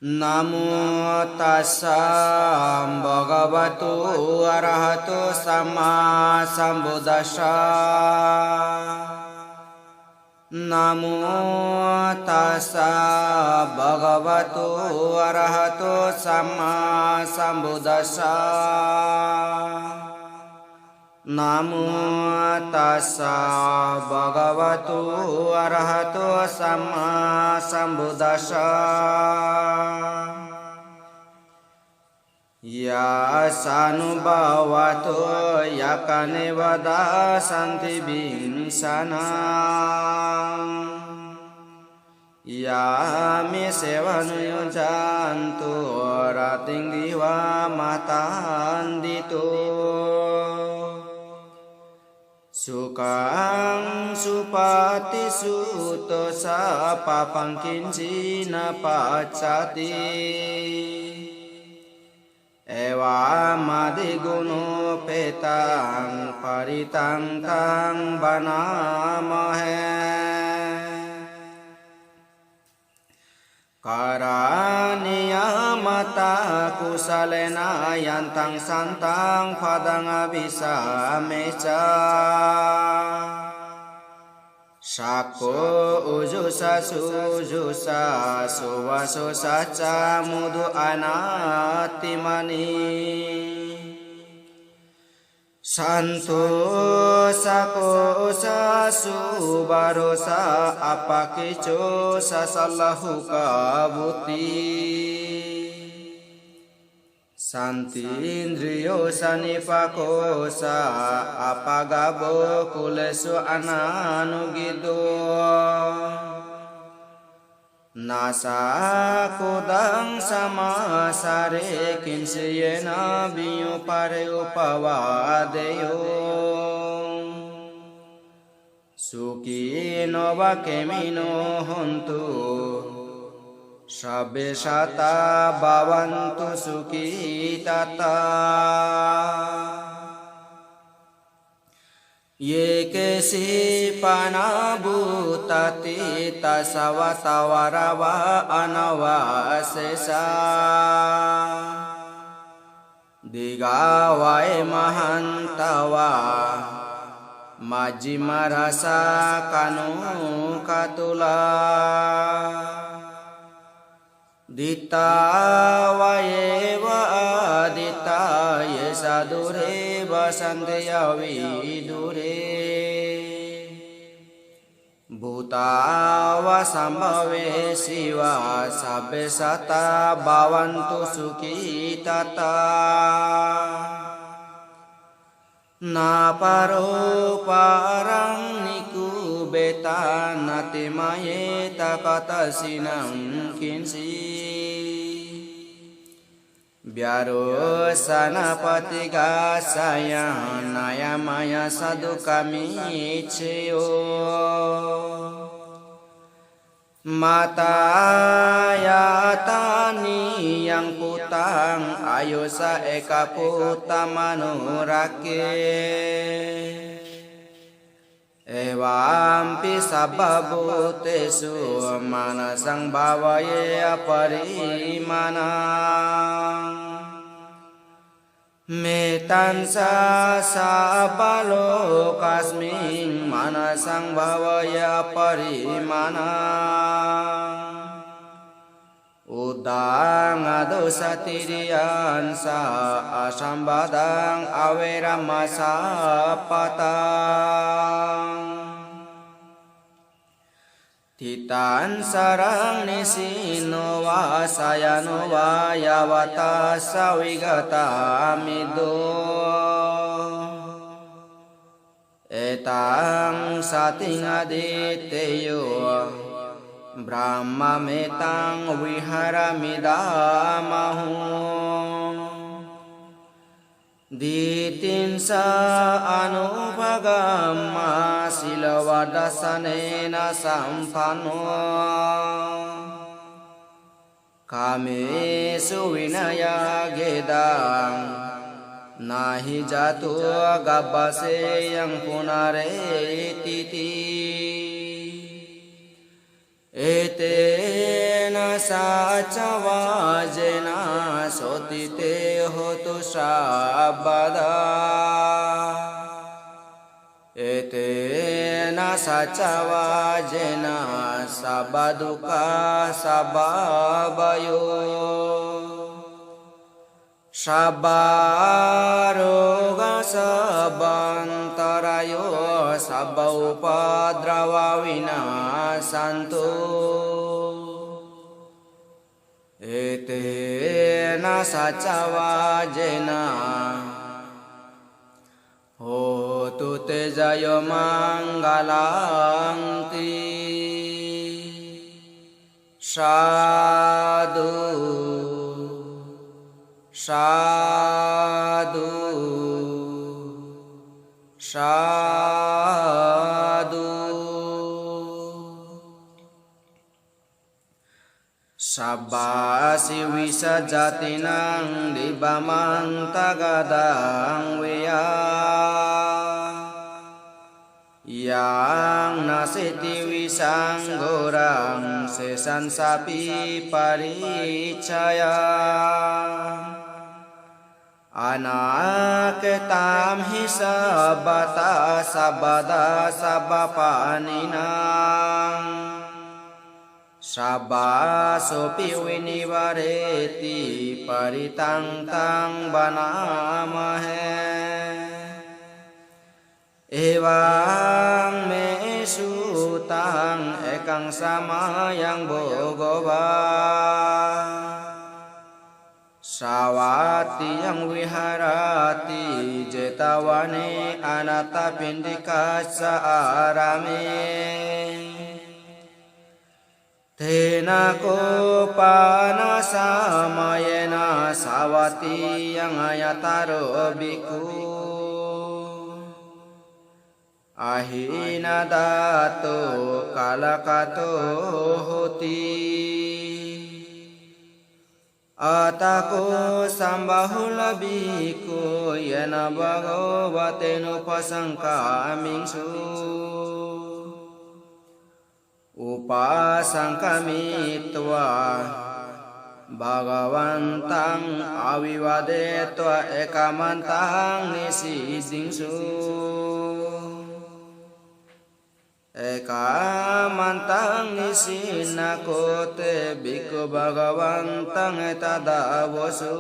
Namo tassa bhagavato arahato samma sambuddhassa. Namo tassa bhagavato arahato samma sambuddhassa. Namo tassa bhagavato arahato samma sambuddhassa. Ya sanubhavato yakane vada santi binsana. Ya me sevanu jantu rating diwa matandito. Sukang supati suto sapapang kincina pacati. Ewa madiguno petang paritang tang banamahe. Karaniya mata kusalena yantang santang padang abisa meca. Sako ujusa sujusa suwaso saca mudu anatimani. Santo sako sasu barosa apakicho sasallahu kabuti. Santindriyo sanipakosa apagabo kulesu ananugido. Nasa kudang sama sare kinsiyena biyu pare upawadeyo. Suki no bakemino hontu sabbe sata bhavantu suki tata. Ye kesi panabutati tasawatawarawa anawasesa. Digawai mahantawa majimarasa kanu katula. Dita vayewa adita yesa dure basandeya vidure. Bhuta vasambhave siva sabbe sata bhavantu sukhi tata. Na paro parang niku beta nati mayeta kata sinang kinsi. Biaro sanapati gasaya naya maya sadu kami ceo. Mata yatani yang putang ayo sa eka puta manurake. Evampi sabbabutesu manasang bhavaye aparimana. Metansa sabalo kasming manasang bhavaye aparimana. Udang adosa tirian sa asambadang awera masa patang. Titan sarang nisino wasayano wayawata sawigata mido. Etang sating aditeyo Brahma metang viharamidamahu. Ditinsa anubhagama silawadasanena sampano. Kame suvinaya gedang nahi jatu gabase yang punare titi. Etena sacavajena sotite hotu sabada etena sacavajena sabaduka sababayo sabaroga sabantarayo sabaupadrava vinasantu etena sacavajena hotu te jayo manggalanti sadhu sadhu sadhu Sabasi wisajatinang dibamantagadang weya yang nasiti wisanggorang sesan sapi paricaya anak tamhi sabata sabada sabapaninang Sabasopi winivareti paritang tang banamahe Ewang me sutang ekang samayang bogoba Sawati yang wiharati jetawane anata pindikasa arame Tena ko panasamayena sawati yang ayataro biku Ahina dato kalakato hoti Atako sambahula biku yena bhagavatenu pasangka mingsu Upasangkamitva Bhagavantang aviwadetva ekamantang nisidingsu Ekamantang nisinakote bhikkhu Bhagavantang etadavosu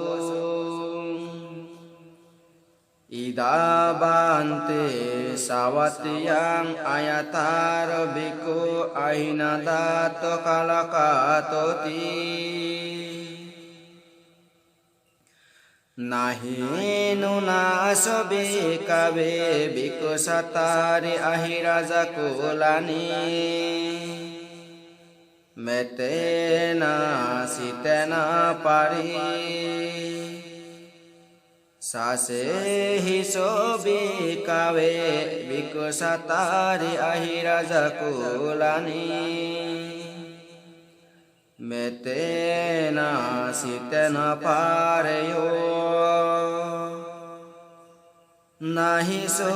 Ida bante sawati yang ayataro biku ahina dato kalakatoti Nahi nunaso bikabe biku satari ahiraja kulani Metena sitena pari Sase hiso bikawe biku satari ahiraja kulani Metena sitena pareyo Nahiso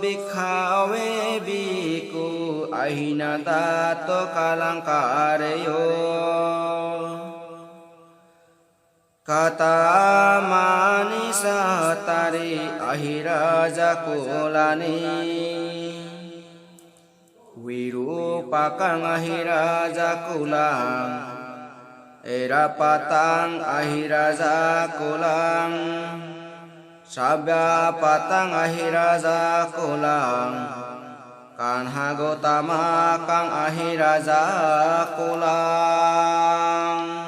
bikawe biku ahina dato kalangkareyo Kata manisa tari ahiraja kulani Wirupakang ahiraja kulang Erapatang ahiraja kulang Sabyapatang ahiraja kulang Kanhagotama kang ahiraja kulang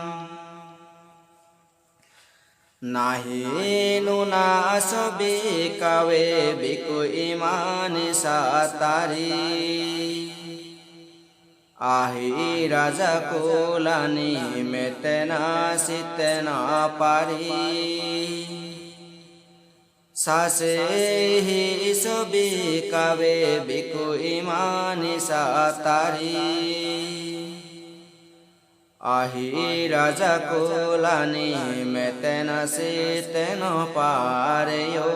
Nahi nunaso bikawe biku imani satari Ahiraja kulani metena sitena pari Sase hiso bikawe biku imani satari Ahiraja kulani metena sitena pareyo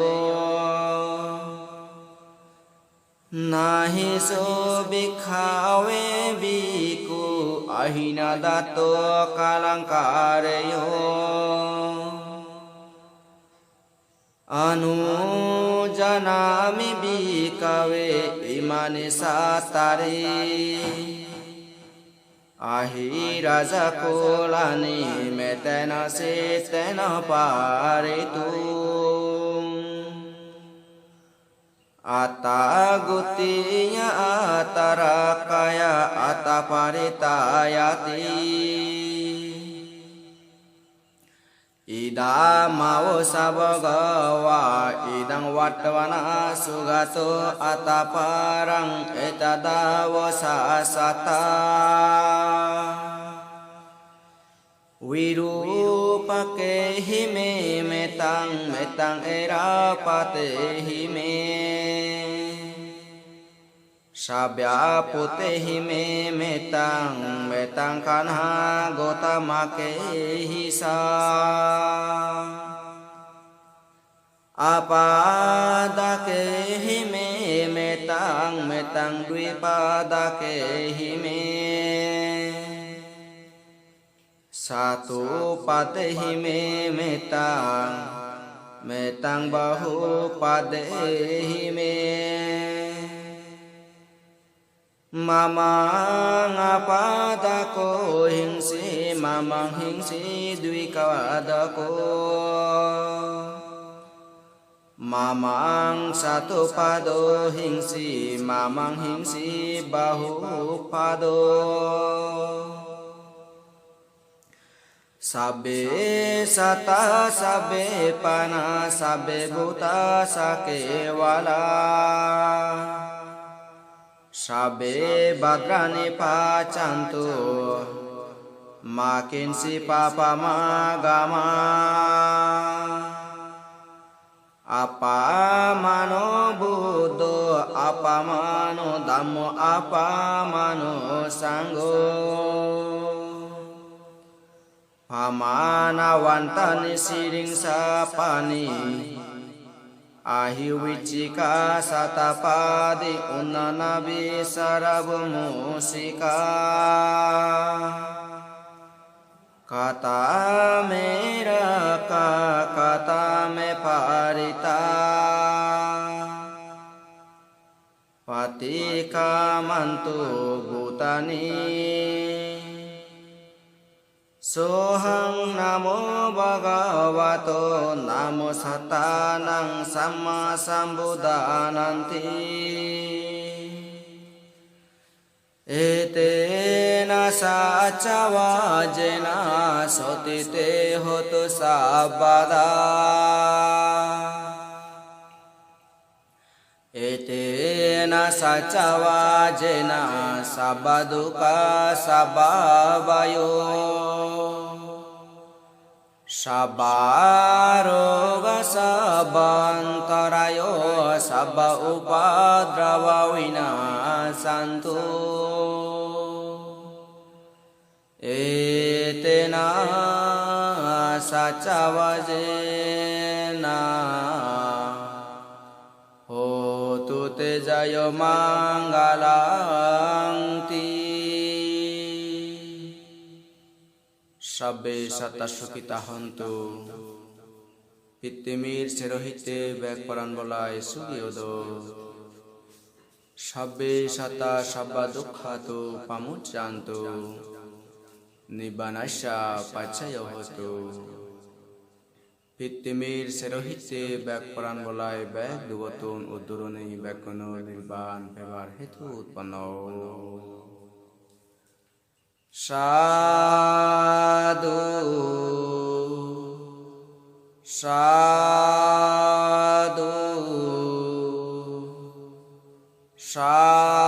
Nahi so bikawe biku ahina dato kalangkareyo anu janami bikawe imani satari ahi raja kulani metena sitena paritu ata gutinya atara kaya ata paritayati ida mau sabagawa idang watwana sugato ata parang etadawa sasata wirupake hime metang erapate hime sabya pute hime metang kanha gotamake hisa apadake hime metang dwipadake hime satu pate hime metang bahu pade hime mamang apadako hingsi mamang hingsi dwikawadako mamang satu pado hingsi mamang hingsi bahu pado sabe sata sabe pana sabe buta sakewala sabe badrani pacantu makin si papa magama apa mano buddho apa mano dhammo apa mano sanggo pamana wantani siring sapani ahi wicika satapadi unanabi sarabu musika kata mera kata me parita patika mantu bhutani sohang namo bhagavato namo satanang samma sambuddhananti etena saca vajena sotite hotu sabada etena saca vajena sabaduka sabavayo sabaroga sabantarayo sabba upadrava vinasantu etena saca vajena hotu te jayo mangalanti sabbe sata sukita hontu pittimir serohite bekparan bolai sugiodo sabbe sata sabba dukkhato pamuccantu nibbanasya paccaya hotu pittimir serohite bekparan bolai bek dugotun udduruni bekono nirban pebar hetu utpanno Sadhu sadhu sadhu